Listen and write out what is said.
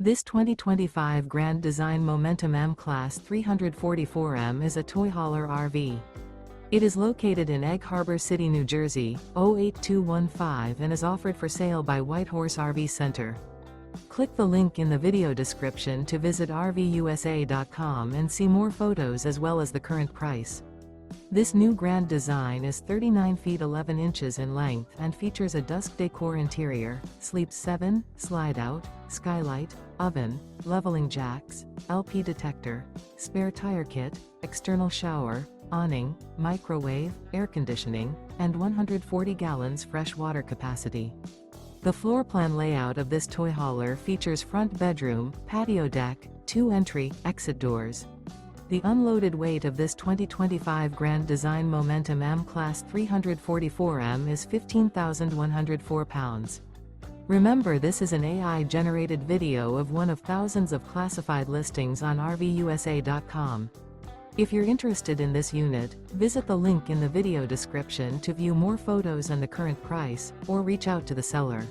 This 2025 Grand Design Momentum M-Class 344M is a toy hauler RV. It is located in Egg Harbor City, New Jersey, 08215 and is offered for sale by Whitehorse RV Center. Click the link in the video description to visit RVUSA.com and see more photos as well as the current price. This new grand design is 39 feet 11 inches in length and features a DUSK Decor interior, sleeps 7, slide-out, skylight, oven, leveling jacks, LP detector, spare tire kit, external shower, awning, microwave, air conditioning, and 140 gallons fresh water capacity. The floor plan layout of this toy hauler features front bedroom, patio deck, 2 entry, exit doors. The unloaded weight of this 2025 Grand Design Momentum M-Class 344M is 15,104 pounds. Remember, this is an AI-generated video of one of thousands of classified listings on RVUSA.com. If you're interested in this unit, visit the link in the video description to view more photos and the current price, or reach out to the seller.